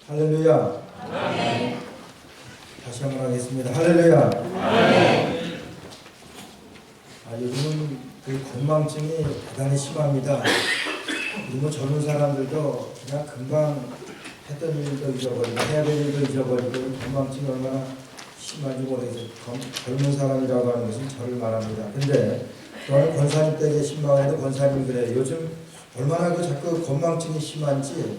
할렐루야. 아멘. 다시 한번 하겠습니다. 할렐루야. 아멘. 요즘은 그 건망증이 대단히 심합니다. 요즘 젊은 사람들도 그냥 금방 했던 일도 잊어버리고 해야 될 일도 잊어버리고 건망증이 얼마나 심한지 모르겠어요. 젊은 사람이라고 하는 것은 저를 말합니다. 근데 저는 권사님 댁에 신방에도 권사님 그래요. 요즘 얼마나 자꾸 건망증이 심한지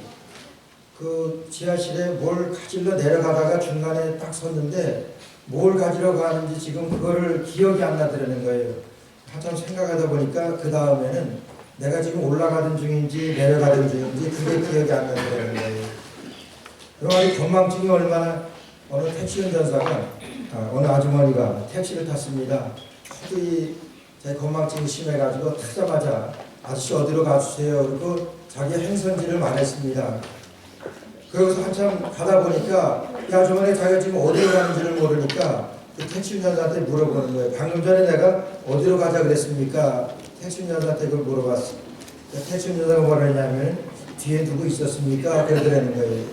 그 지하실에 뭘 가지러 내려가다가 중간에 딱 섰는데 뭘 가지러 가는지 지금 그거를 기억이 안 나더라는 거예요. 한참 생각하다 보니까 그 다음에는 내가 지금 올라가던 중인지 내려가던 중인지 그게 기억이 안 나더라는 거예요. 그러나 이 건망증이 얼마나 어느 택시 운전사가 어느 아주머니가 택시를 탔습니다. 하도 제 건망증이 심해가지고 타자마자 아저씨 어디로 가주세요. 그리고 자기 행선지를 말했습니다. 그러고서 한참 가다 보니까 이 아주머니 자기가 지금 어디로 가는지를 모르니까 그 택시 운전사한테 물어보는 거예요. 방금 전에 내가 어디로 가자 그랬습니까? 택시 운전사한테 그걸 물어봤어. 택시 운전사가 뭐라 했냐면 뒤에 누구 있었습니까? 그러더라는 거예요.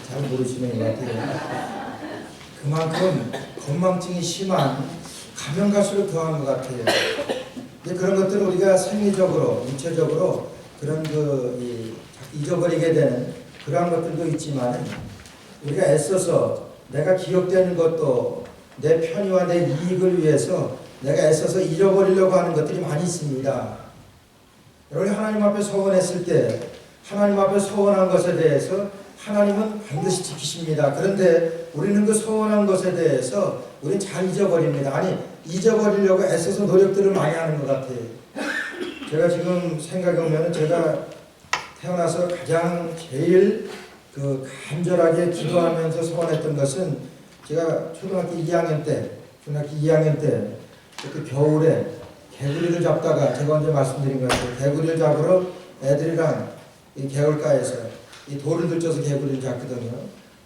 잘 모르시는 것 같아요. 그만큼 건망증이 심한 가면 갈수록 더한 것 같아요. 근데 그런 것들을 우리가 생리적으로, 육체적으로 그런 잊어버리게 되는 그러한 것들도 있지만 우리가 애써서 내가 기억되는 것도 내 편의와 내 이익을 위해서 내가 애써서 잊어버리려고 하는 것들이 많이 있습니다. 여러분 하나님 앞에 서원했을 때 하나님 앞에 서원한 것에 대해서 하나님은 반드시 지키십니다. 그런데 우리는 그 서원한 것에 대해서 우리는 잘 잊어버립니다. 아니 잊어버리려고 애써서 노력들을 많이 하는 것 같아요. 제가 지금 생각해 보면 제가 태어나서 가장 제일 간절하게 기도하면서 소원했던 것은 제가 초등학교 2학년 때 그 겨울에 개구리를 잡다가 제가 언제 말씀드린 것 같아요. 개구리를 잡으러 애들이랑 이 개울가에서 이 돌을 들쳐서 개구리를 잡거든요.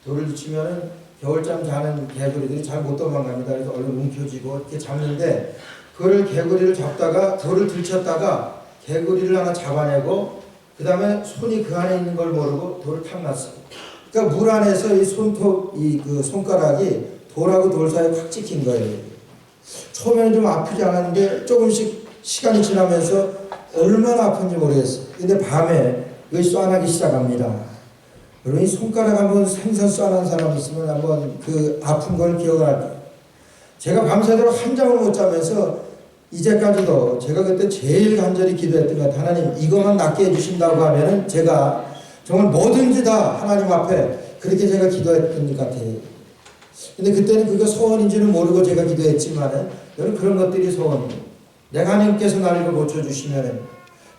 돌을 들치면은 겨울잠 자는 개구리들이 잘 못 도망갑니다. 그래서 얼른 움켜쥐고 이렇게 잡는데 그거를 개구리를 잡다가 돌을 들쳤다가 개구리를 하나 잡아내고 그 다음에 손이 그 안에 있는 걸 모르고 돌을 탁 놨어요. 그러니까 물 안에서 이 손가락이 돌하고 돌 사이에 확 찍힌 거예요. 처음에는 좀 아프지 않았는데 조금씩 시간이 지나면서 얼마나 아픈지 모르겠어요. 근데 밤에 이것이 쏴나기 시작합니다. 여러분 이 손가락 한번 생선 쏴난 사람 있으면 한번 그 아픈 걸 기억할게요. 제가 밤새도록 한 잠을 못 자면서 이제까지도 제가 그때 제일 간절히 기도했던 것 같아요. 하나님 이것만 낫게 해주신다고 하면은 제가 정말 뭐든지 다 하나님 앞에 그렇게 제가 기도했던 것 같아요. 근데 그때는 그게 소원인지는 모르고 제가 기도했지만은 여러분 그런 것들이 소원이에요. 내가 하나님께서 나를 고쳐주시면은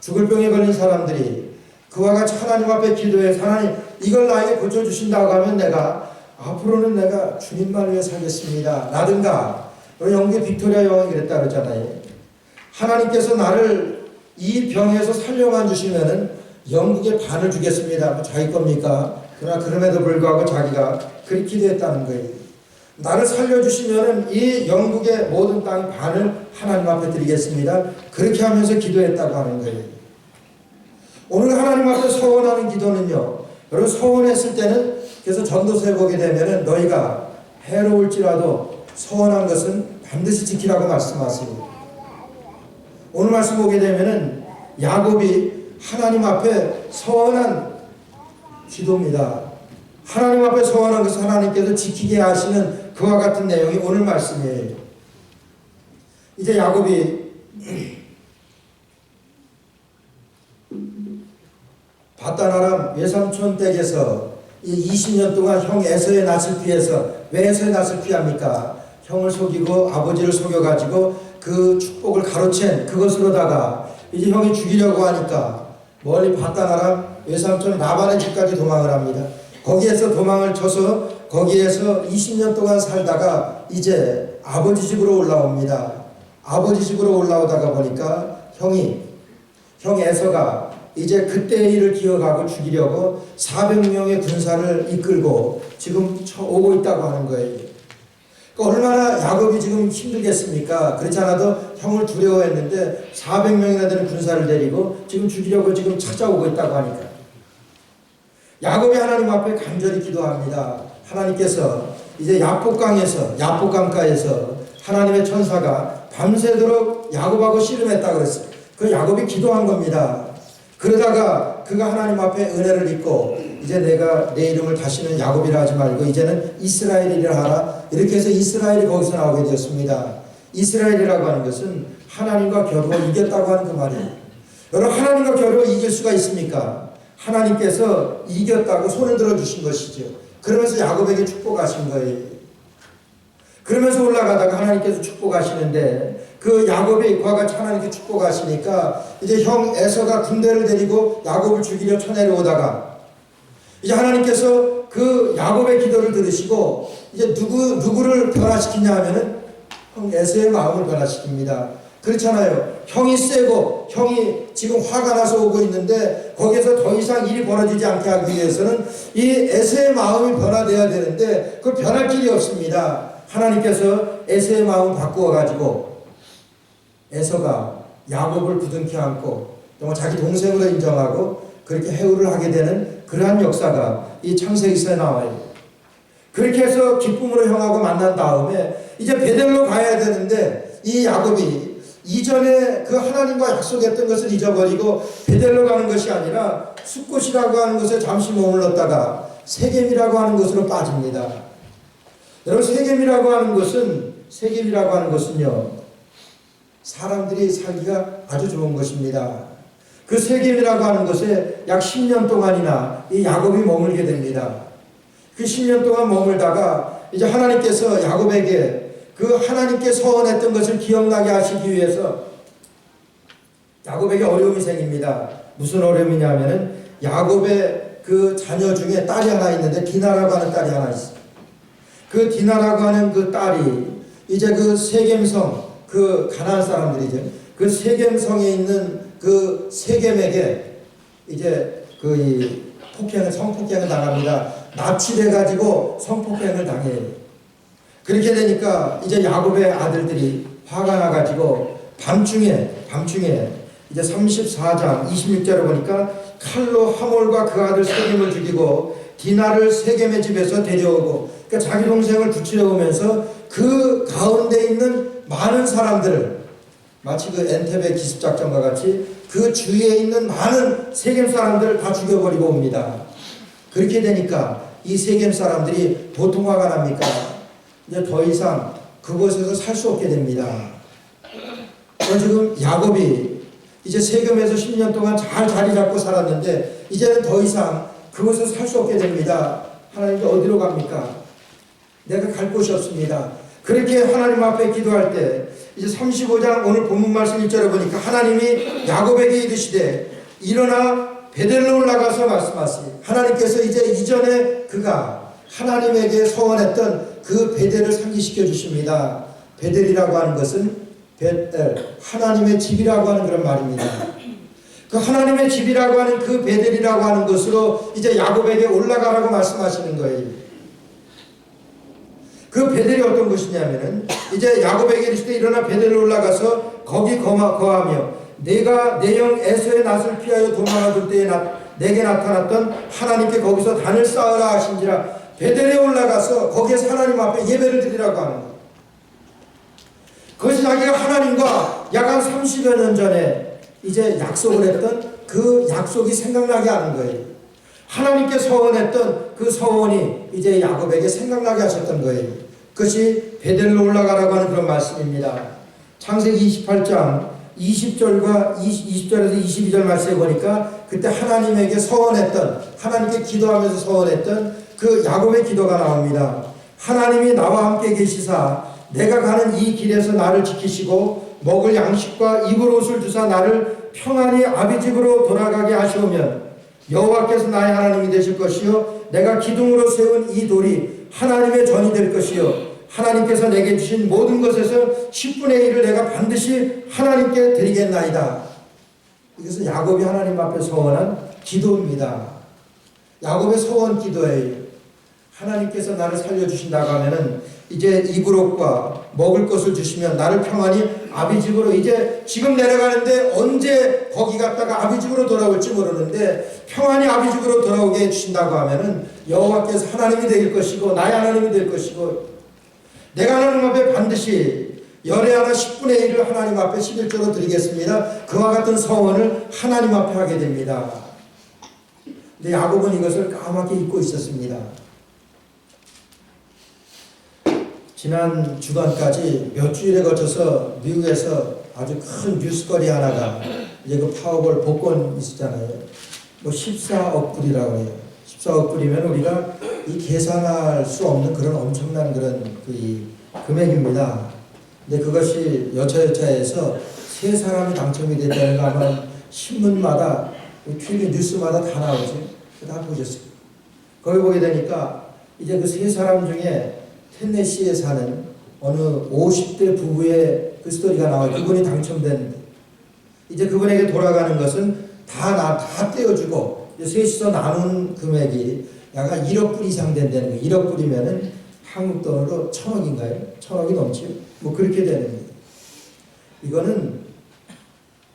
죽을 병에 걸린 사람들이 그와 같이 하나님 앞에 기도해서 하나님 이걸 나에게 고쳐주신다고 하면 내가 앞으로는 내가 주님만 위해 살겠습니다 라든가 영국의 빅토리아 여왕이 그랬다 그러잖아요. 하나님께서 나를 이 병에서 살려만 주시면은 영국의 반을 주겠습니다. 뭐 자기 겁니까? 그러나 그럼에도 불구하고 자기가 그렇게 기도했다는 거예요. 나를 살려주시면은 이 영국의 모든 땅 반을 하나님 앞에 드리겠습니다. 그렇게 하면서 기도했다고 하는 거예요. 오늘 하나님 앞에 서원하는 기도는요. 여러분 서원했을 때는 그래서 전도서에 보게 되면은 너희가 해로울지라도 서원한 것은 반드시 지키라고 말씀하세요. 오늘 말씀 보게 되면은 야곱이 하나님 앞에 서원한 기도입니다. 하나님 앞에 서원한 것을 하나님께서 지키게 하시는 그와 같은 내용이 오늘 말씀이에요. 이제 야곱이 바단 아람 외삼촌 댁에서 이 20년 동안 형 에서의 낯을 피해서 왜 에서의 낯을 피합니까? 형을 속이고 아버지를 속여가지고 그 축복을 가로챈 그것으로다가 이제 형이 죽이려고 하니까 멀리 바단 아람 외삼촌 라반의 집까지 도망을 합니다. 거기에서 도망을 쳐서 거기에서 20년 동안 살다가 이제 아버지 집으로 올라옵니다. 아버지 집으로 올라오다가 보니까 형 에서가 이제 그때의 일을 기억하고 죽이려고 400명의 군사를 이끌고 지금 오고 있다고 하는 거예요. 그러니까 얼마나 야곱이 지금 힘들겠습니까? 그렇지 않아도 형을 두려워했는데 400명이나 되는 군사를 데리고 지금 죽이려고 지금 찾아오고 있다고 하니까. 야곱이 하나님 앞에 간절히 기도합니다. 하나님께서 이제 야복강가에서 하나님의 천사가 밤새도록 야곱하고 씨름했다 그랬어요. 그 야곱이 기도한 겁니다. 그러다가 그가 하나님 앞에 은혜를 입고 이제 내가 내 이름을 다시는 야곱이라 하지 말고 이제는 이스라엘이라 하라. 이렇게 해서 이스라엘이 거기서 나오게 되었습니다. 이스라엘이라고 하는 것은 하나님과 겨루어 이겼다고 하는 그 말이에요. 여러분, 하나님과 겨루어 이길 수가 있습니까? 하나님께서 이겼다고 손을 들어주신 것이죠. 그러면서 야곱에게 축복하신 거예요. 그러면서 올라가다가 하나님께서 축복하시는데 그 야곱이 그와 같이 하나님께 축복하시니까 이제 형 에서가 군대를 데리고 야곱을 죽이려 쳐내려오다가 이제 하나님께서 그 야곱의 기도를 들으시고 이제 누구를 변화시키냐 하면은 형 에서의 마음을 변화시킵니다. 그렇잖아요. 형이 세고 형이 지금 화가 나서 오고 있는데 거기에서 더 이상 일이 벌어지지 않게 하기 위해서는 이 에서의 마음이 변화되어야 되는데 그 변할 길이 없습니다. 하나님께서 에서의 마음을 바꾸어 가지고 에서가 야곱을 부둥켜 안고 또 자기 동생으로 인정하고 그렇게 해후를 하게 되는 그러한 역사가 이 창세기서에 나와요. 그렇게 해서 기쁨으로 형하고 만난 다음에 이제 베델로 가야 되는데 이 야곱이 이전에 그 하나님과 약속했던 것을 잊어버리고 베델로 가는 것이 아니라 숫곳이라고 하는 곳에 잠시 머물렀다가 세겜이라고 하는 곳으로 빠집니다. 여러분, 세겜이라고 하는 것은요 사람들이 살기가 아주 좋은 것입니다. 그 세겜이라고 하는 곳에 약 10년 동안이나 이 야곱이 머물게 됩니다. 그 10년 동안 머물다가 이제 하나님께서 야곱에게 그 하나님께 서원했던 것을 기억나게 하시기 위해서 야곱에게 어려움이 생깁니다. 무슨 어려움이냐면은 야곱의 그 자녀 중에 딸이 하나 있는데 디나라고 하는 딸이 하나 있어요. 그 디나라고 하는 그 딸이 이제 그 세겜성 그 가나안 사람들이죠. 그 세겜성에 있는 그 세겜에게 이제 그 성폭행을 당합니다. 납치돼 가지고 성폭행을 당해요. 그렇게 되니까 이제 야곱의 아들들이 화가 나가지고 밤중에 이제 34장 26절에 보니까 칼로 하몰과 그 아들 세겜을 죽이고 디나를 세겜의 집에서 데려오고 그러니까 자기 동생을 붙이려오면서 그 가운데 있는 많은 사람들을 마치 그 엔테베 기습작전과 같이 그 주위에 있는 많은 세겜 사람들을 다 죽여버리고 옵니다. 그렇게 되니까 이 세겜 사람들이 보통 화가 납니까? 이제 더 이상 그곳에서 살 수 없게 됩니다. 지금 야곱이 이제 세겜에서 10년 동안 잘 자리 잡고 살았는데 이제는 더 이상 그곳에서 살 수 없게 됩니다. 하나님께 어디로 갑니까? 내가 갈 곳이 없습니다. 그렇게 하나님 앞에 기도할 때 이제 35장 오늘 본문 말씀 1절에 보니까 하나님이 야곱에게 이르시되 일어나 베델로 올라가서 말씀하시니 하나님께서 이제 이전에 그가 하나님에게 서원했던 그 베델을 상기시켜 주십니다. 베델이라고 하는 것은 하나님의 집이라고 하는 그런 말입니다. 그 하나님의 집이라고 하는 그 베델이라고 하는 것으로 이제 야곱에게 올라가라고 말씀하시는 거예요. 그 베델이 어떤 곳이냐면은 이제 야곱에게 이르시되 일어나 베델로 올라가서 거기 거하며 내가 내 형 에서의 낯을 피하여 도망하던 때에 내게 나타났던 하나님께 거기서 단을 쌓으라 하신지라. 베델에 올라가서 거기에서 하나님 앞에 예배를 드리라고 하는 거예요. 그것이 자기가 하나님과 약 한 30여 년 전에 이제 약속을 했던 그 약속이 생각나게 하는 거예요. 하나님께 서원했던 그 서원이 이제 야곱에게 생각나게 하셨던 거예요. 그것이 베델로 올라가라고 하는 그런 말씀입니다. 창세기 28장 20절에서 22절 말씀에 보니까 그때 하나님에게 서원했던 하나님께 기도하면서 서원했던 그 야곱의 기도가 나옵니다. 하나님이 나와 함께 계시사 내가 가는 이 길에서 나를 지키시고 먹을 양식과 입을 옷을 주사 나를 평안히 아비 집으로 돌아가게 하시오면 여호와께서 나의 하나님이 되실 것이요 내가 기둥으로 세운 이 돌이 하나님의 전이 될 것이요 하나님께서 내게 주신 모든 것에서 10분의 1을 내가 반드시 하나님께 드리겠나이다. 이것은 야곱이 하나님 앞에 서원한 기도입니다. 야곱의 서원 기도예요. 하나님께서 나를 살려주신다고 하면은 이제 이브롯과 먹을 것을 주시면 나를 평안히 아비 집으로, 이제 지금 내려가는데 언제 거기 갔다가 아비 집으로 돌아올지 모르는데 평안히 아비 집으로 돌아오게 해주신다고 하면은 여호와께서 하나님이 될 것이고 나의 하나님이 될 것이고, 내가 하나님 앞에 반드시 열의 하나 10분의 1을 하나님 앞에 11조로 드리겠습니다. 그와 같은 서원을 하나님 앞에 하게 됩니다. 근데 야곱은 이것을 까맣게 잊고 있었습니다. 지난 주간까지 몇 주일에 거쳐서 미국에서 아주 큰 뉴스거리 하나가, 이제 그 파워볼 복권 있었잖아요. 뭐 14억 불이라고 해요. 14억 불이면 우리가 이 계산할 수 없는 그런 엄청난 그런 그 금액입니다. 근데 그것이 여차여차해서 세 사람이 당첨이 됐다는 거 아마 신문마다, TV 뉴스마다 다 나오죠. 다 보셨어요. 거기 보게 되니까 이제 그 세 사람 중에 텐네시에 사는 어느 50대 부부의 그 스토리가 나와요. 그분이 당첨됐는데 이제 그분에게 돌아가는 것은 다 떼어주고 셋이서 나눈 금액이 약간 1억 불 이상 된다는 거예요. 1억 불이면은 한국 돈으로 1,000억인가요? 1,000억이 넘지요? 뭐 그렇게 되는 거예요. 이거는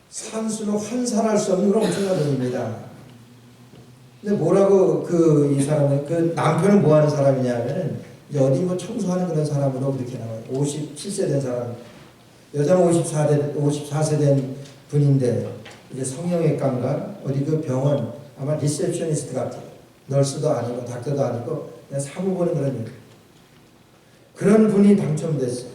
산수로 환산할 수 없는 그런 엄청난 돈입니다. 근데 뭐라고 이 사람은, 그 남편은 뭐 하는 사람이냐면은 어디 뭐 청소하는 그런 사람으로 그렇게 나와요. 57세 된 사람. 여자는 54세 된 분인데 이제 성형외과인가 어디 그 병원 아마 리셉셔니스트 같아요. 널스도 아니고 닥터도 아니고 그냥 사무 보는 그런 일. 그런 분이 당첨됐어요.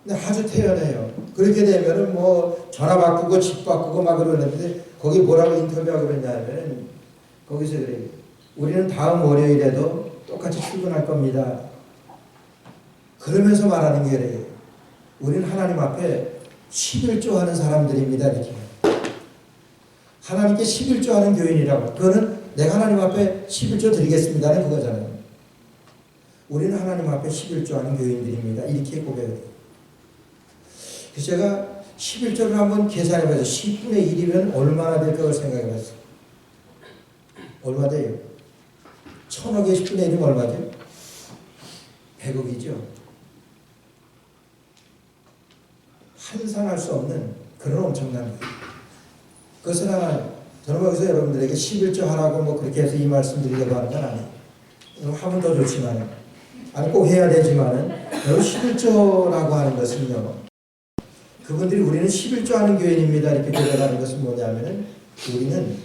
근데 아주 태연해요. 그렇게 되면은 뭐 전화 바꾸고 집 바꾸고 막 그러는데 거기 뭐라고 인터뷰하고 그랬냐면은 거기서 그래요. 우리는 다음 월요일에도 똑같이 출근할 겁니다. 그러면서 말하는 게 그래요. 우리는 하나님 앞에 11조 하는 사람들입니다. 이렇게. 하나님께 11조 하는 교인이라고. 그거는 내가 하나님 앞에 11조 드리겠습니다는 그거잖아요. 우리는 하나님 앞에 11조 하는 교인들입니다. 이렇게 고백을 해요. 그래서 제가 11조를 한번 계산해봐서 10분의 1이면 얼마나 될까 생각해봤어요. 얼마 돼요? 1,000억에 10분의 1이면 얼마죠? 100억이죠. 환산할 수 없는 그런 엄청난 것. 그것은 하나, 저는 거기서 여러분들에게 11조 하라고 뭐 그렇게 해서 이 말씀 드리려고 하는 건 아니에요. 하면 더 좋지만, 아니 꼭 해야 되지만은, 여러분 11조라고 하는 것은요, 그분들이 우리는 11조 하는 교인입니다. 이렇게 고백하는 것은 뭐냐면은, 우리는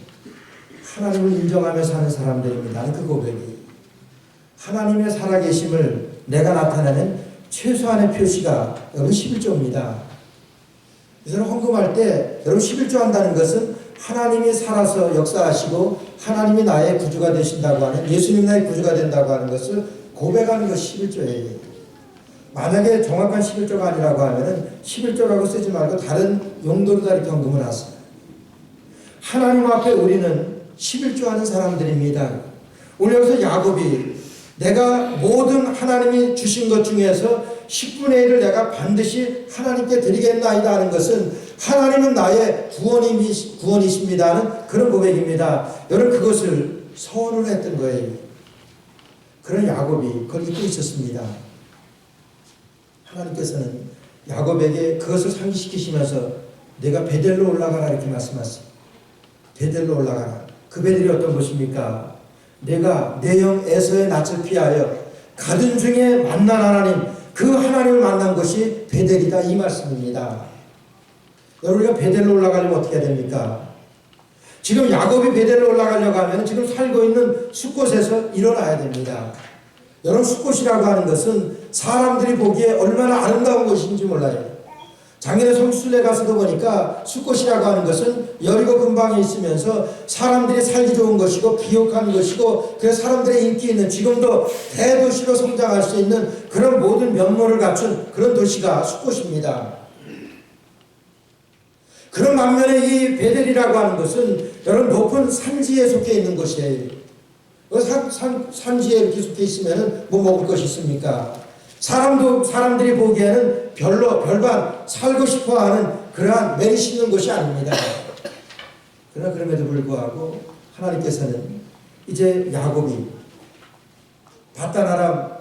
하나님을 인정하며 사는 사람들입니다. 그 고백이. 하나님의 살아계심을 내가 나타내는 최소한의 표시가 여러분 11조입니다. 그래서 헌금할 때 여러분 11조 한다는 것은 하나님이 살아서 역사하시고 하나님이 나의 구주가 되신다고 하는, 예수님이 나의 구주가 된다고 하는 것을 고백하는 것이 11조예요. 만약에 정확한 11조가 아니라고 하면은 11조라고 쓰지 말고 다른 용도로 다 이렇게 헌금을 하세요. 하나님 앞에 우리는 11조 하는 사람들입니다. 오늘 여기서 야곱이 내가 모든 하나님이 주신 것 중에서 10분의 1을 내가 반드시 하나님께 드리겠나이다 하는 것은 하나님은 나의 구원이십니다 하는 그런 고백입니다. 여러분 그것을 서원을 했던 거예요. 그런 야곱이 그걸 잊고 있었습니다. 하나님께서는 야곱에게 그것을 상기시키시면서 내가 베델로 올라가라 이렇게 말씀하세요. 베델로 올라가라. 그 베델이 어떤 곳입니까? 내가 내 영 에서의 낯을 피하여 가든 중에 만난 하나님, 그 하나님을 만난 것이 베델이다 이 말씀입니다. 여러분 우리가 베델로 올라가려면 어떻게 해야 됩니까? 지금 야곱이 베델로 올라가려고 하면 지금 살고 있는 숫곳에서 일어나야 됩니다. 여러분 숫곳이라고 하는 것은 사람들이 보기에 얼마나 아름다운 곳인지 몰라요. 작년에 성수순례 가서도 보니까 숫곳이라고 하는 것은 여리고 근방에 있으면서 사람들이 살기 좋은 것이고 비옥한 것이고 그래서 사람들의 인기 있는, 지금도 대도시로 성장할 수 있는 그런 모든 면모를 갖춘 그런 도시가 숫곳입니다. 그런 반면에 이 베델이라고 하는 것은 여러분 높은 산지에 속해 있는 곳이에요. 산지에 이렇게 속해 있으면 뭐 먹을 것이 있습니까? 사람들이 보기에는 별반 살고 싶어 하는 그러한 메리트 있는 곳이 아닙니다. 그러나 그럼에도 불구하고 하나님께서는 이제 야곱이 바단 아람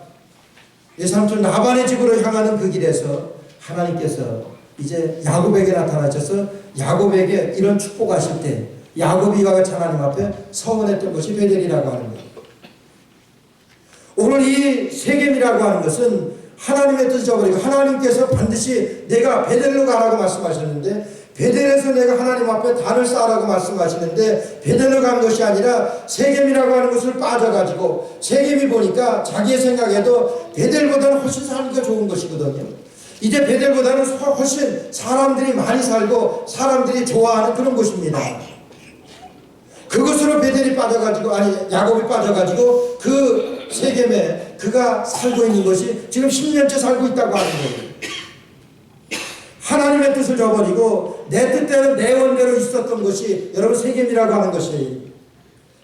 외삼촌 라반의 집으로 향하는 그 길에서 하나님께서 이제 야곱에게 나타나셔서 야곱에게 이런 축복하실 때 야곱이 이와 같이 하나님 앞에 서원했던 것이 베델이라고 하는 거예요. 오늘 이 세겜이라고 하는 것은 하나님의 뜻을 저버리고 하나님께서 반드시 내가 베델로 가라고 말씀하셨는데 베델에서 내가 하나님 앞에 단을 쌓으라고 말씀하시는데 베델로 간 것이 아니라 세겜이라고 하는 것을 빠져가지고 세겜이 보니까 자기의 생각에도 베델보다는 훨씬 살기가 좋은 것이거든요. 이제 베델보다는 훨씬 사람들이 많이 살고 사람들이 좋아하는 그런 곳입니다. 그것으로 베델이 빠져가지고 야곱이 빠져가지고 그 세겜에 그가 살고 있는 것이 지금 10년째 살고 있다고 하는 거예요. 하나님의 뜻을 저버리고 내 뜻대로 내 원대로 있었던 것이 여러분 세겜이라고 하는 것이에요.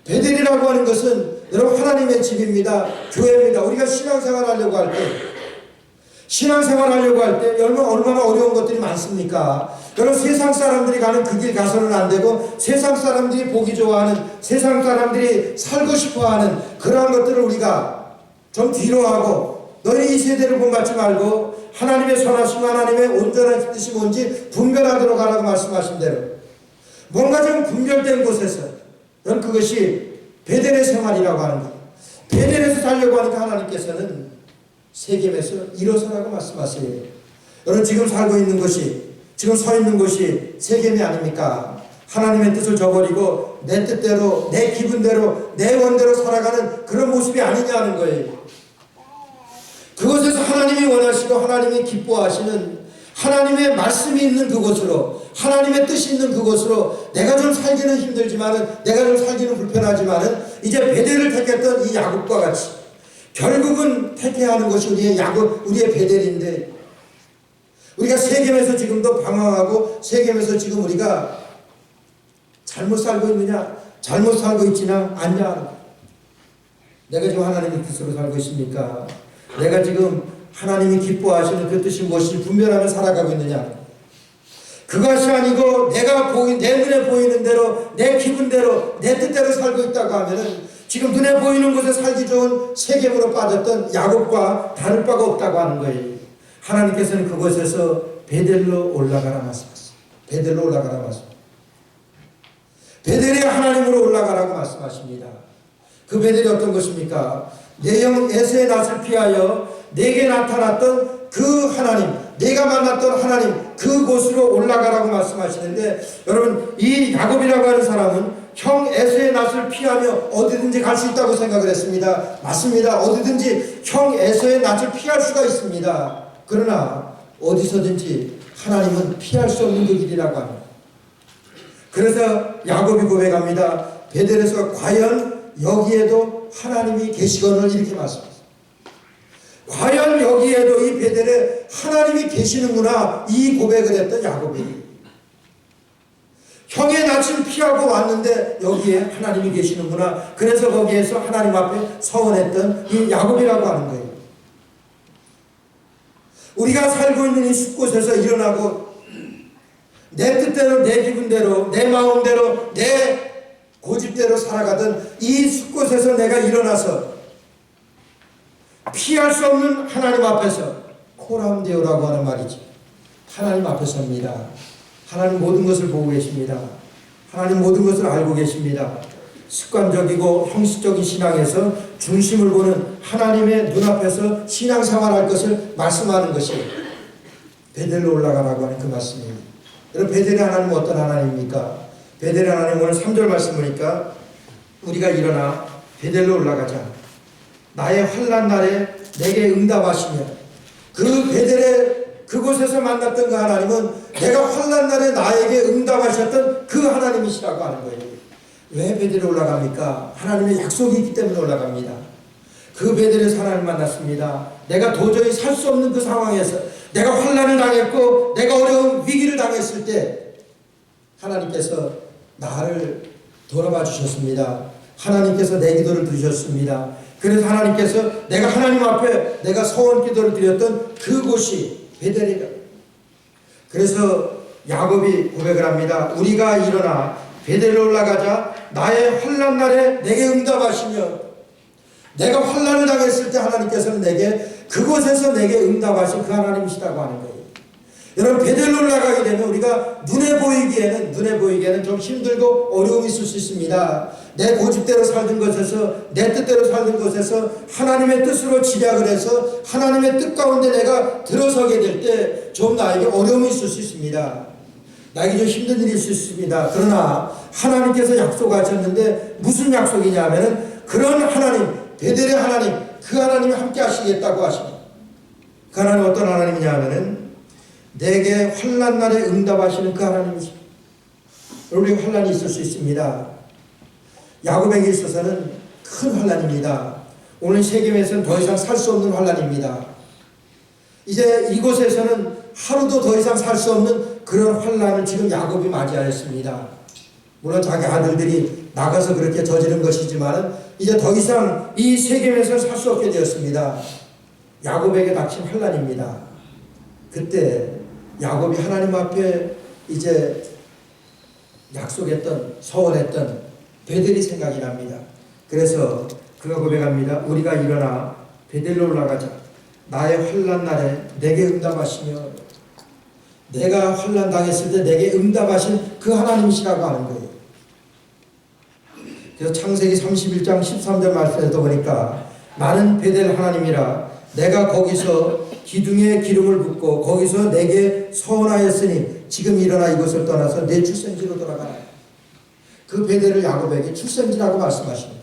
베델이라고 하는 것은 여러분 하나님의 집입니다. 교회입니다. 우리가 신앙생활 하려고 할 때 얼마나 어려운 것들이 많습니까? 여러분 세상 사람들이 가는 그 길 가서는 안 되고 세상 사람들이 보기 좋아하는 세상 사람들이 살고 싶어하는 그러한 것들을 우리가 좀 뒤로 하고 너희 이 세대를 본받지 말고 하나님의 선하심 하나님의 온전한 뜻이 뭔지 분별하도록 하라고 말씀하신 대로 뭔가 좀 분별된 곳에서 여러분 그것이 베델의 생활이라고 하는 거예요. 베델에서 살려고 하니까 하나님께서는 세겜에서 일어서라고 말씀하세요. 여러분 지금 살고 있는 것이 지금 서 있는 곳이 세겜이 아닙니까? 하나님의 뜻을 저버리고 내 뜻대로 내 기분대로 내 원대로 살아가는 그런 모습이 아니냐는 거예요. 그곳에서 하나님이 원하시고 하나님이 기뻐하시는 하나님의 말씀이 있는 그곳으로 하나님의 뜻이 있는 그곳으로 내가 좀 살기는 힘들지만은 내가 좀 살기는 불편하지만은 이제 베델을 택했던 이 야곱과 같이 결국은 택해야 하는 것이 우리의 베델인데 우리가 세겜에서 지금도 방황하고 세겜에서 지금 우리가 잘못 살고 있느냐 잘못 살고 있지는 않냐 내가 지금 하나님의 뜻으로 살고 있습니까? 내가 지금 하나님이 기뻐하시는 그 뜻이 무엇인지 분별하며 살아가고 있느냐 그것이 아니고 내 눈에 보이는 대로 내 기분대로 내 뜻대로 살고 있다고 하면은 지금 눈에 보이는 곳에 살기 좋은 세겜으로 빠졌던 야곱과 다를 바가 없다고 하는 거예요. 하나님께서는 그곳에서 베델로 올라가라 말씀하셨어요. 베델로 올라가라 말씀하셨어요. 베델이 하나님으로 올라가라고 말씀하십니다. 그 베델이 어떤 것입니까? 내 영 에서의 낯을 피하여 내게 나타났던 그 하나님 내가 만났던 하나님 그곳으로 올라가라고 말씀하시는데 여러분 이 야곱이라고 하는 사람은 형 에서의 낯을 피하며 어디든지 갈 수 있다고 생각을 했습니다. 맞습니다. 어디든지 형 에서의 낯을 피할 수가 있습니다. 그러나 어디서든지 하나님은 피할 수 없는 그 길이라고 합니다. 그래서 야곱이 고백합니다. 베델에서 과연 여기에도 하나님이 계시거늘 이렇게 말씀합니다. 과연 여기에도 이 베델에 하나님이 계시는구나 이 고백을 했던 야곱이 형의 낯을 피하고 왔는데 여기에 하나님이 계시는구나 그래서 거기에서 하나님 앞에 서원했던 이 야곱이라고 하는 거예요. 우리가 살고 있는 이 숲곳에서 일어나고 내 뜻대로 내 기분대로 내 마음대로 내 고집대로 살아가던 이 숲곳에서 내가 일어나서 피할 수 없는 하나님 앞에서 코람데오라고 하는 말이지 하나님 앞에 섭니다. 하나님 모든 것을 보고 계십니다. 하나님 모든 것을 알고 계십니다. 습관적이고 형식적인 신앙에서 중심을 보는 하나님의 눈앞에서 신앙생활할 것을 말씀하는 것이 베델로 올라가라고 하는 그 말씀입니다. 여러분 베델의 하나님은 어떤 하나님입니까? 베델의 하나님 오늘 3절 말씀 보니까 우리가 일어나 베델로 올라가자. 나의 환난 날에 내게 응답하시며 그 베델의 그곳에서 만났던 그 하나님은 내가 환난 날에 나에게 응답하셨던 그 하나님이시라고 하는 거예요. 왜 베델에 올라갑니까? 하나님의 약속이 있기 때문에 올라갑니다. 그 베델에서 하나님을 만났습니다. 내가 도저히 살 수 없는 그 상황에서 내가 환난을 당했고 내가 어려운 위기를 당했을 때 하나님께서 나를 돌아봐 주셨습니다. 하나님께서 내 기도를 들으셨습니다. 그래서 하나님께서 내가 하나님 앞에 내가 서원 기도를 드렸던 그곳이 베델이다. 그래서 야곱이 고백을 합니다. 우리가 일어나 베델로 올라가자. 나의 환난 날에 내게 응답하시며 내가 환난을 당했을 때 하나님께서는 내게 그곳에서 내게 응답하신 그 하나님이시다고 하는 거예요. 여러분, 베델로 올라가게 되면 우리가 눈에 보이기에는 좀 힘들고 어려움이 있을 수 있습니다. 내 고집대로 살던 것에서, 내 뜻대로 살던 것에서 하나님의 뜻으로 집약을 해서 하나님의 뜻 가운데 내가 들어서게 될 때 좀 나에게 어려움이 있을 수 있습니다. 나에게 좀 힘든 일이 있을 수 있습니다. 그러나 하나님께서 약속하셨는데 무슨 약속이냐 하면은 그런 하나님, 베델의 하나님, 그 하나님이 함께 하시겠다고 하십니다. 그 하나님 어떤 하나님이냐 하면은 내게 환난 날에 응답하시는 그 하나님이십니다. 우리 환난이 있을 수 있습니다. 야곱에게 있어서는 큰 환난입니다. 오늘 세겜에서는 더 이상 살 수 없는 환난입니다. 이제 이곳에서는 하루도 더 이상 살 수 없는 그런 환난을 지금 야곱이 맞이하였습니다. 물론 자기 아들들이 나가서 그렇게 저지른 것이지만 이제 더 이상 이 세겜에서 살 수 없게 되었습니다. 야곱에게 닥친 환난입니다. 그때 야곱이 하나님 앞에 이제 약속했던, 서원했던 베델이 생각이 납니다. 그래서 그가 고백합니다. 우리가 일어나 베델로 올라가자. 나의 환난 날에 내게 응답하시며, 내가 환난 당했을 때 내게 응답하신 그 하나님이시라고 하는 거예요. 그래서 창세기 31장 13절 말씀에도 보니까 나는 베델 하나님이라 내가 거기서 기둥에 기름을 붓고 거기서 내게 서원하였으니 지금 일어나 이곳을 떠나서 내 출생지로 돌아가라. 그 베델을 야곱에게 출생지라고 말씀하십니다.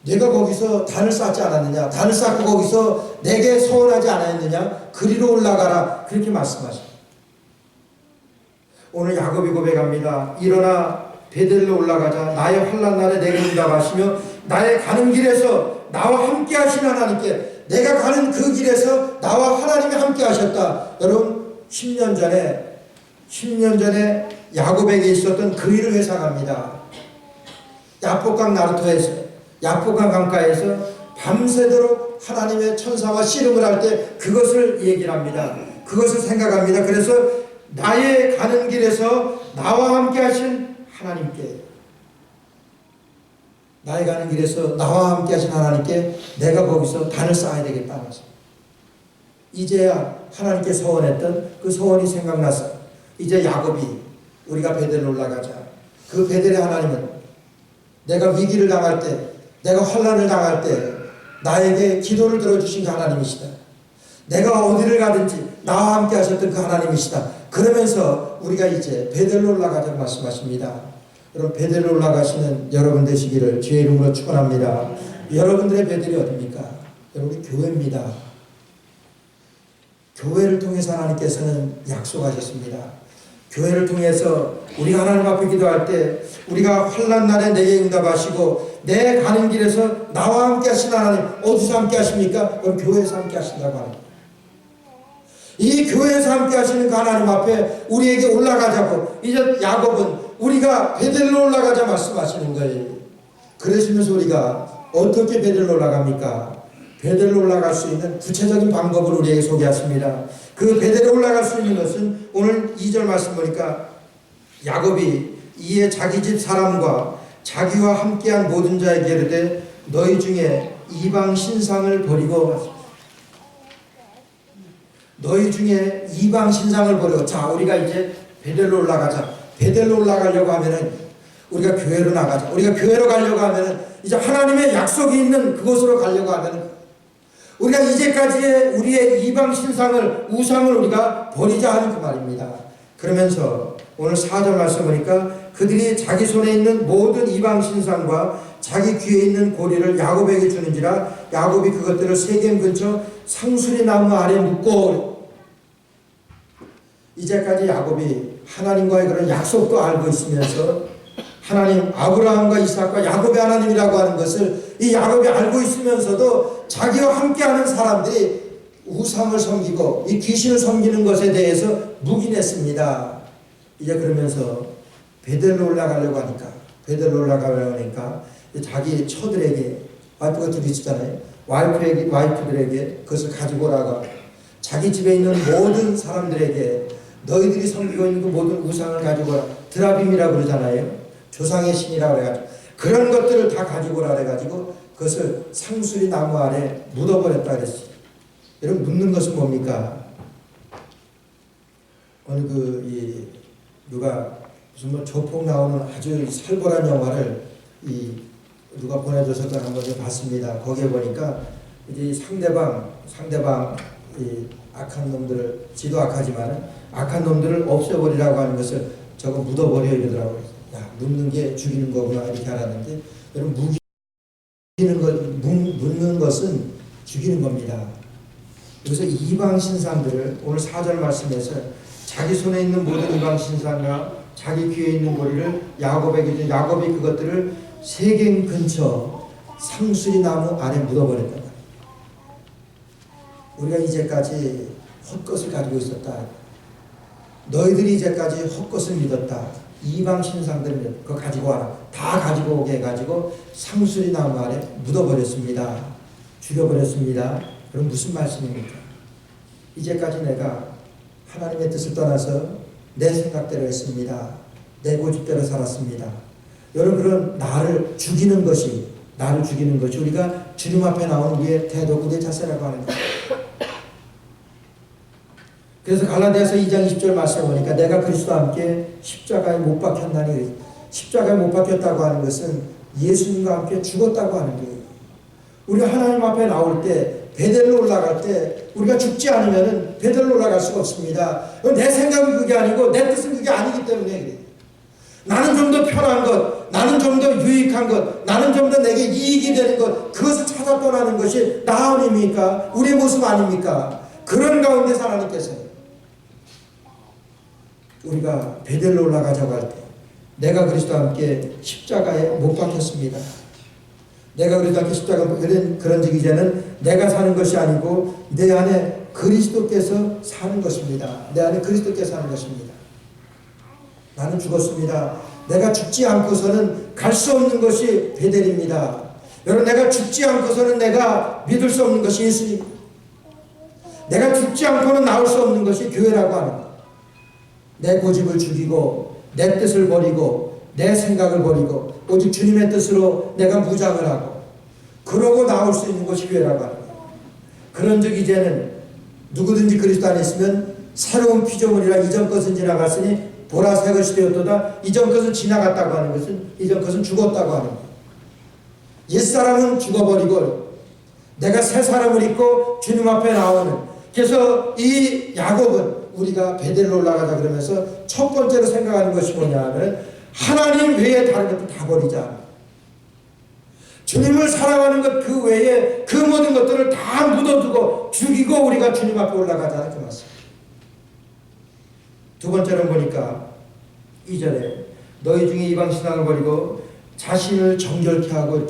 내가 거기서 단을 쌓지 않았느냐? 단을 쌓고 거기서 내게 서원하지 않았느냐? 그리로 올라가라. 그렇게 말씀하십니다. 오늘 야곱이 고백합니다. 일어나 베델로 올라가자. 나의 환난 날에 내게 응답하시며 나의 가는 길에서 나와 함께 하신 하나님께, 내가 가는 그 길에서 나와 하나님이 함께 하셨다. 여러분, 10년 전에 야곱에게 있었던 그 일을 회상합니다. 야복강 나루터에서, 야복강 강가에서 밤새도록 하나님의 천사와 씨름을 할 때 그것을 얘기를 합니다. 그것을 생각합니다. 그래서 나의 가는 길에서 나와 함께 하신 하나님께, 나의 가는 길에서 나와 함께 하신 하나님께 내가 거기서 단을 쌓아야 되겠다. 이제야 하나님께 서원했던 그 서원이 생각나서 이제 야곱이 우리가 베델로 올라가자. 그 베델의 하나님은 내가 위기를 당할 때, 내가 환난을 당할 때 나에게 기도를 들어주신 그 하나님이시다. 내가 어디를 가든지 나와 함께 하셨던 그 하나님이시다. 그러면서 우리가 이제 베델로 올라가자고 말씀하십니다. 여러분, 베델로 올라가시는 여러분 되시기를 주의 이름으로 축원합니다. 여러분들의 베델이 어디입니까? 여러분, 교회입니다. 교회를 통해서 하나님께서는 약속하셨습니다. 교회를 통해서 우리가 하나님 앞에 기도할 때 우리가 환난 날에 내게 응답하시고 내 가는 길에서 나와 함께 하신 하나님, 어디서 함께 하십니까? 그럼 교회에서 함께 하신다고 합니다. 이 교회에서 함께 하시는 그 하나님 앞에 우리에게 올라가자고 이제 야곱은 우리가 베델로 올라가자 말씀하시는 거예요. 그러시면서 우리가 어떻게 베델로 올라갑니까? 베델로 올라갈 수 있는 구체적인 방법을 우리에게 소개하십니다. 그 베델로 올라갈 수 있는 것은 오늘 2절 말씀 보니까 야곱이 이에 자기 집 사람과 자기와 함께한 모든 자에게 이르되 너희 중에 이방 신상을 버리고, 너희 중에 이방 신상을 버리고, 자, 우리가 이제 베델로 올라가자. 베델로 올라가려고 하면은 우리가 교회로 나가자. 우리가 교회로 가려고 하면은 이제 하나님의 약속이 있는 그곳으로 가려고 하면은 우리가 이제까지의 우리의 이방 신상을, 우상을 우리가 버리자 하는 그 말입니다. 그러면서 오늘 4절 말씀 보니까 그들이 자기 손에 있는 모든 이방 신상과 자기 귀에 있는 고리를 야곱에게 주는지라 야곱이 그것들을 세겜 근처 상수리 나무 아래 묶고, 이제까지 야곱이 하나님과의 그런 약속도 알고 있으면서 하나님, 아브라함과 이삭과 야곱의 하나님이라고 하는 것을 이 야곱이 알고 있으면서도 자기와 함께하는 사람들이 우상을 섬기고 이 귀신을 섬기는 것에 대해서 묵인했습니다. 이제 그러면서 베델로 올라가려고 하니까, 베델로 올라가려고 하니까 자기 처들에게, 와이프가 둘이 있었잖아요. 와이프들에게 그것을 가지고 오라고, 자기 집에 있는 모든 사람들에게 너희들이 섬기고 있는 그 모든 우상을 가지고 오라. 드라빔이라고 그러잖아요. 조상의 신이라고 해가지고 그런 것들을 다 가지고 오라 해가지고 그것을 상수리 나무 아래 묻어버렸다 그랬어요. 여러분, 묻는 것은 뭡니까? 오늘 누가 무슨 뭐 조폭 나오는 아주 살벌한 영화를 누가 보내줘서 한번 봤습니다. 거기에 보니까 이제 상대방 이 악한 놈들을, 지도 악하지만 악한 놈들을 없애버리라고 하는 것을 저거 묻어버려 이러더라고요. 야, 묻는 게 죽이는 거구나 이렇게 알았는데, 여러분, 묻는 것은 죽이는 겁니다. 그래서 이방 신상들을 오늘 4절 말씀에서 자기 손에 있는 모든 이방 신상과 자기 귀에 있는 고리를 야곱에게 준, 야곱이 그것들을 세겜 근처 상수리 나무 아래 묻어버렸다. 우리가 이제까지 헛것을 가지고 있었다. 너희들이 이제까지 헛것을 믿었다. 이방 신상들을 그거 가지고 와라. 다 가지고 오게 해가지고 상수리 나무 아래 묻어버렸습니다. 죽여버렸습니다. 그럼 무슨 말씀입니까? 이제까지 내가 하나님의 뜻을 떠나서 내 생각대로 했습니다. 내 고집대로 살았습니다. 여러분, 그런 나를 죽이는 것이 우리가 주님 앞에 나오는 우리의 태도, 우리의 자세라고 하는 거예요. 그래서 갈라디아서 2장 20절 말씀을 보니까 내가 그리스도와 함께 십자가에 못 박혔나니, 십자가에 못 박혔다고 하는 것은 예수님과 함께 죽었다고 하는 거예요. 우리가 하나님 앞에 나올 때, 베델로 올라갈 때 우리가 죽지 않으면 베델로 올라갈 수가 없습니다. 내 생각은 그게 아니고 내 뜻은 그게 아니기 때문에 그래요. 나는 좀 더 편한 것, 나는 좀 더 유익한 것, 나는 좀 더 내게 이익이 되는 것, 그것을 찾아 떠나는 것이 나 아닙니까? 우리의 모습 아닙니까? 그런 가운데서 하나님께서 우리가 베델로 올라가자고 할 때 내가 그리스도와 함께 십자가에 못 박혔습니다. 내가 그리스도와 함께 십자가에 그런즉 이제는 내가 사는 것이 아니고 내 안에 그리스도께서 사는 것입니다. 내 안에 그리스도께서 사는 것입니다. 나는 죽었습니다. 내가 죽지 않고서는 갈 수 없는 것이 베델입니다. 여러분, 내가 죽지 않고서는 내가 믿을 수 없는 것이 예수님. 내가 죽지 않고는 나올 수 없는 것이 교회라고 하는 것. 내 고집을 죽이고 내 뜻을 버리고 내 생각을 버리고 오직 주님의 뜻으로 내가 무장을 하고 그러고 나올 수 있는 것이 교회라고 하는 거예요. 그런즉 이제는 누구든지 그리스도 안에 있으면 새로운 피조물이라 이전 것은 지나갔으니 보라 새 것이 되었도다. 이전 것은 지나갔다고 하는 것은 이전 것은 죽었다고 하는 거예요. 옛사람은 죽어버리고 내가 새 사람을 입고 주님 앞에 나오는, 그래서 이 야곱은 우리가 베델로 올라가자 그러면서 첫 번째로 생각하는 것이 뭐냐 하면 하나님 외에 다른 것도 다 버리자. 주님을 사랑하는 것 그 외에 그 모든 것들을 다 묻어두고 죽이고 우리가 주님 앞에 올라가자는 그 말씀. 두 번째로 보니까 2절에 너희 중에 이방 신앙을 버리고 자신을 정결케 하고,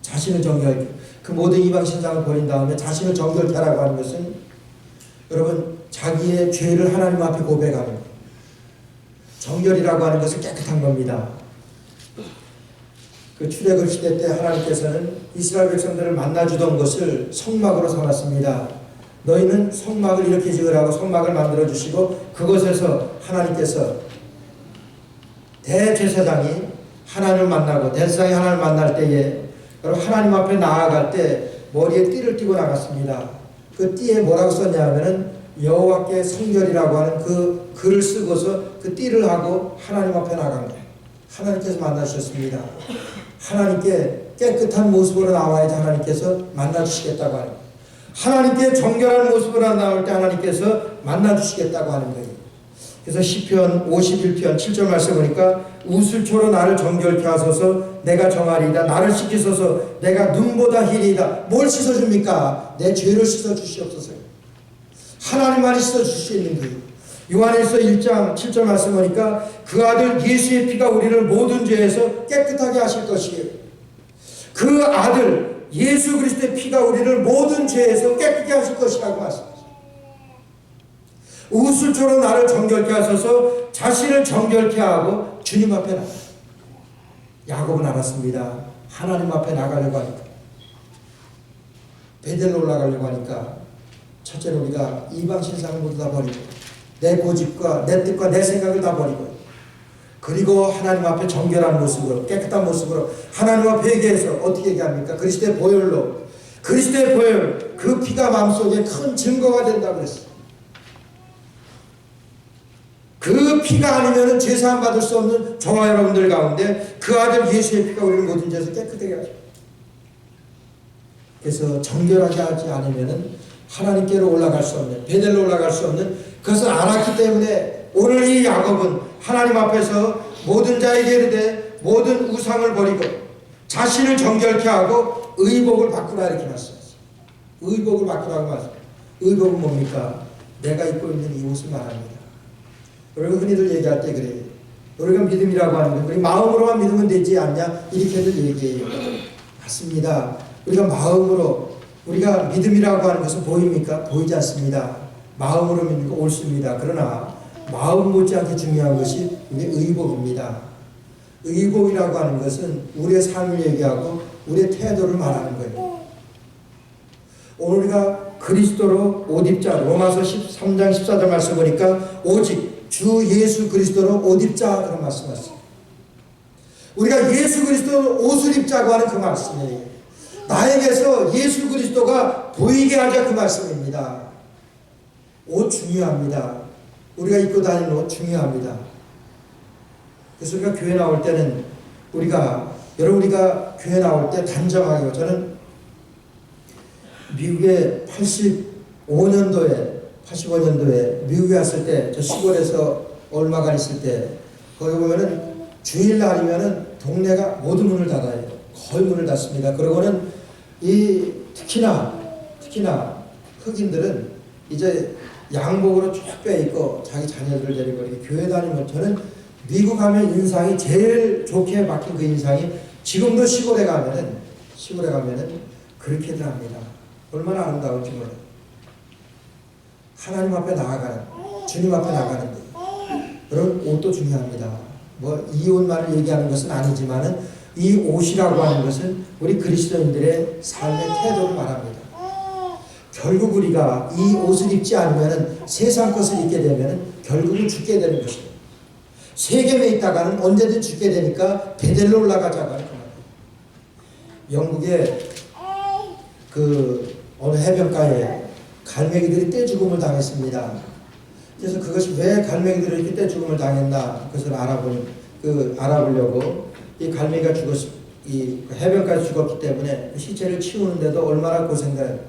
자신을 정결케, 그 모든 이방 신앙을 버린 다음에 자신을 정결케 하라고 하는 것은 여러분 자기의 죄를 하나님 앞에 고백하는 거예요. 정결이라고 하는 것은 깨끗한 겁니다. 그 출애굽 시대 때 하나님께서는 이스라엘 백성들을 만나주던 것을 성막으로 삼았습니다. 너희는 성막을 이렇게 지으라고 성막을 만들어주시고 그것에서 하나님께서 대제사장이 하나님을 만나고 대제사장이 하나님을 만날 때에 여러분 하나님 앞에 나아갈 때 머리에 띠를 띠고 나갔습니다. 그 띠에 뭐라고 썼냐 하면은 여호와께 성결이라고 하는 그 글을 쓰고서 그 띠를 하고 하나님 앞에 나간 거예요. 하나님께서 만나주셨습니다. 하나님께 깨끗한 모습으로 나와야지 하나님께서 만나주시겠다고 하는 거예요. 하나님께 정결한 모습으로 나올 때 하나님께서 만나주시겠다고 하는 거예요. 그래서 시편 51편 7절 말씀 보니까 우슬초로 나를 정결케 하소서 내가 정하리이다. 나를 씻기소서 내가 눈보다 희리이다. 뭘 씻어줍니까? 내 죄를 씻어주시옵소서. 하나님만이 씻어줄 수 있는 거예요. 요한일서 1장 7절 말씀 보니까 그 아들 예수의 피가 우리를 모든 죄에서 깨끗하게 하실 것이에요. 그 아들 예수 그리스도의 피가 우리를 모든 죄에서 깨끗게 하실 것이라고 말씀하십니다. 우슬초로 나를 정결케 하소서 자신을 정결케 하고 주님 앞에 나가. 야곱은 알았습니다. 하나님 앞에 나가려고 하니까, 베델로 올라가려고 하니까 첫째로 우리가 이방 신상을 모두 다 버리고 내 고집과 내 뜻과 내 생각을 다 버리고 그리고 하나님 앞에 정결한 모습으로, 깨끗한 모습으로 하나님 앞에 회개해서 어떻게 얘기합니까? 그리스도의 보혈로, 그리스도의 보혈, 그 피가 마음속에 큰 증거가 된다고 그랬어요. 그 피가 아니면 죄사함 받을 수 없는 저와 여러분들 가운데 그 아들 예수의 피가 우리를 모든 죄에서 깨끗하게 하죠. 그래서 정결하게 하지 않으면 하나님께로 올라갈 수 없는, 베델로 올라갈 수 없는 그것을 알았기 때문에 오늘 이 야곱은 하나님 앞에서 모든 자에게 이르되 모든 우상을 버리고 자신을 정결케 하고 의복을 바꾸라 이렇게 말씀하셨어요. 의복을 바꾸라고 말씀하셨어요. 의복은 뭡니까? 내가 입고 있는 이 옷을 말합니다. 우리가 흔히들 얘기할 때 그래요. 우리가 믿음이라고 하는 건 우리 마음으로만 믿으면 되지 않냐 이렇게들 얘기해요. 맞습니다. 우리가 마음으로, 우리가 믿음이라고 하는 것은 보입니까? 보이지 않습니다. 마음으로 믿는 거 옳습니다. 그러나 마음 못지않게 중요한 것이 우리의 의복입니다. 의복이라고 하는 것은 우리의 삶을 얘기하고 우리의 태도를 말하는 거예요. 오늘 우리가 그리스도로 옷 입자, 로마서 13장 14절 말씀 보니까 오직 주 예수 그리스도로 옷 입자 그런 말씀하셨어요. 우리가 예수 그리스도 옷을 입자고 하는 그 말씀이에요. 나에게서 예수 그리스도가 보이게 하자 그 말씀입니다. 옷 중요합니다. 우리가 입고 다니는 옷 중요합니다. 그래서 우리가 교회 나올 때는 우리가 교회 나올 때 단정하게, 저는 미국에 85년도에 미국에 왔을 때, 저 시골에서 얼마간 있을 때, 거기 보면은 주일날이면은 동네가 모든 문을 닫아요. 거의 문을 닫습니다. 그러고는 특히나 흑인들은 이제 양복으로 쭉 빼입고 자기 자녀들을 데리고 이렇게 교회 다니면, 저는 미국 가면 인상이 제일 좋게 바뀐 그 인상이 지금도 시골에 가면은 그렇게들 합니다. 얼마나 아름다운지 몰라요. 하나님 앞에 나아가는, 주님 앞에 나가는데, 그런 옷도 중요합니다. 이 옷만을 얘기하는 것은 아니지만은 이 옷이라고 하는 것은 우리 그리스도인들의 삶의 태도를 말합니다. 결국 우리가 이 옷을 입지 않으면 세상 것을 입게 되면 결국은 죽게 되는 것입니다. 세겜에 있다가는 언제든 죽게 되니까 베델로 올라가자고 하는 겁니다. 영국의 어느 해변가에 갈매기들이 떼죽음을 당했습니다. 그래서 그것이 왜 갈매기들이 이렇게 떼죽음을 당했나 그것을 알아보려고 이 갈매기가 이 해변가에 죽었기 때문에 시체를 치우는데도 얼마나 고생돼요.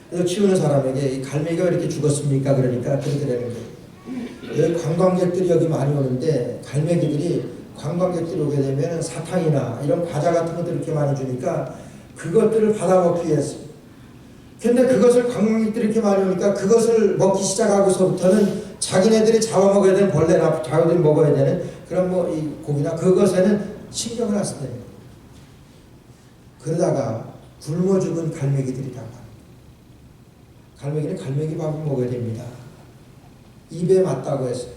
그래서 치우는 사람에게 이 갈매기가 왜 이렇게 죽었습니까? 그러니까 그렇게 되는 거예요. 여기 관광객들이 여기 많이 오는데 관광객들이 오게 되면 사탕이나 이런 과자 같은 것들 이렇게 많이 주니까 그것들을 받아먹기 위해서. 근데 그것을 관광객들이 이렇게 많이 오니까 그것을 먹기 시작하고서부터는 자기네들이 잡아먹어야 되는 벌레나 자기들이 먹어야 되는 그런 이 고기나 그것에는 신경을 안 쓴다는 거예요. 그러다가 굶어 죽은 갈매기들이라고 합니다. 갈매기는 갈매기 밥을 먹어야 됩니다. 입에 맞다고 해서,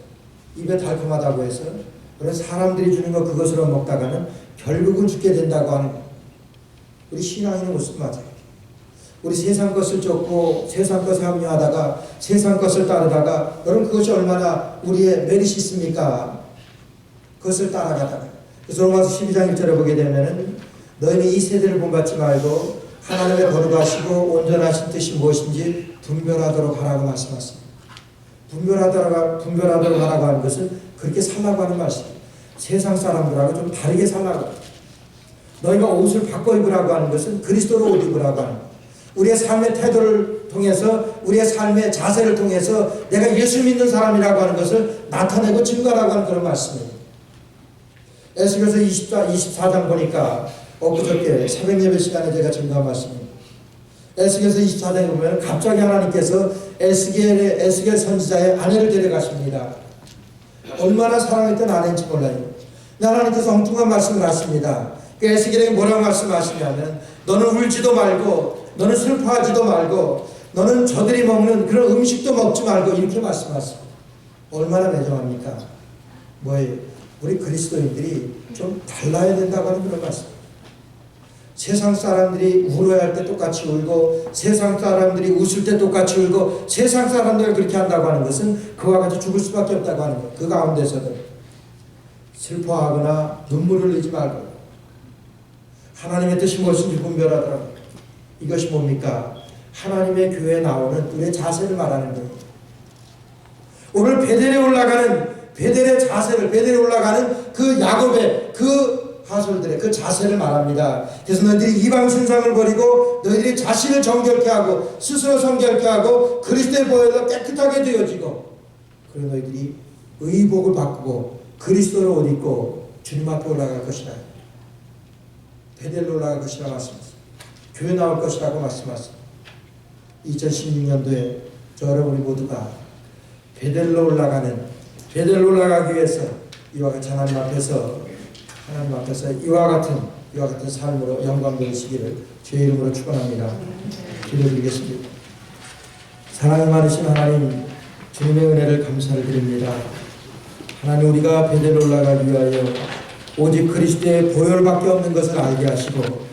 입에 달콤하다고 해서, 그런 사람들이 주는 거 그것으로 먹다가는 결국은 죽게 된다고 하는 거예요. 우리 신앙인은 무슨 맞아요? 우리 세상 것을 쫓고 세상 것에 합류하다가 세상 것을 따르다가 여러분 그것이 얼마나 우리의 메리트 있습니까? 그것을 따라가다가. 그래서 로마서 12장 1절에 보게 되면은 너희는 이 세대를 본받지 말고 하나님의 거룩하시고 온전하신 뜻이 무엇인지 분별하도록 하라고 말씀하십니다. 분별하도록 하라고 하는 것은 그렇게 살라고 하는 말씀이에요. 세상 사람들하고 좀 다르게 살라고. 너희가 옷을 바꿔 입으라고 하는 것은 그리스도로 옷 입으라고 하는 거예요. 우리의 삶의 태도를 통해서, 우리의 삶의 자세를 통해서 내가 예수 믿는 사람이라고 하는 것을 나타내고 증거하라고 하는 그런 말씀이에요. 에스겔서 24장 보니까 엊그저께 새벽 예배 시간에 제가 증거한 말씀입니다. 에스겔서 24장에 보면 갑자기 하나님께서 에스겔 선지자의 아내를 데려가십니다. 얼마나 사랑했던 아내인지 몰라요. 하나님께서 엉뚱한 말씀을 하십니다. 그 에스겔에게 뭐라고 말씀하시냐면 너는 울지도 말고 너는 슬퍼하지도 말고 너는 저들이 먹는 그런 음식도 먹지 말고 이렇게 말씀하십니다. 얼마나 매정합니까? 뭐예요? 우리 그리스도인들이 좀 달라야 된다고 하는 그런 말씀. 세상 사람들이 울어야 할 때 똑같이 울고 세상 사람들이 웃을 때 똑같이 울고 세상 사람들이 그렇게 한다고 하는 것은 그와 같이 죽을 수밖에 없다고 하는 거예요. 그 가운데서도 슬퍼하거나 눈물을 흘리지 말고 하나님의 뜻이 무엇인지 분별하더라고요. 이것이 뭡니까? 하나님의 교회에 나오는 우리의 자세를 말하는 거예요. 오늘 베델에 올라가는 베델의 자세를, 베델에 올라가는 그 야곱의 그 하솔들의 그 자세를 말합니다. 그래서 너희들이 이방 신상을 버리고 너희들이 자신을 정결케 하고 스스로 성결케 하고 그리스도의 보혈로 깨끗하게 되어지고, 그리고 너희들이 의복을 바꾸고 그리스도를 옷 입고 주님 앞에 올라갈 것이다. 베델로 올라갈 것이라 말씀하셨습니다. 교회 나올 것이라고 말씀하셨습니다. 2016년도에 저 여러분이 모두가 베델로 올라가기 위해서 이와 같이 하나님 앞에서 이와 같은 삶으로 영광 되시기를 주의 이름으로 축원합니다. 기도드리겠습니다. 사랑이 많으신 하나님, 주님의 은혜를 감사를 드립니다. 하나님, 우리가 베델로 올라가기 위하여 오직 그리스도의 보혈밖에 없는 것을 알게 하시고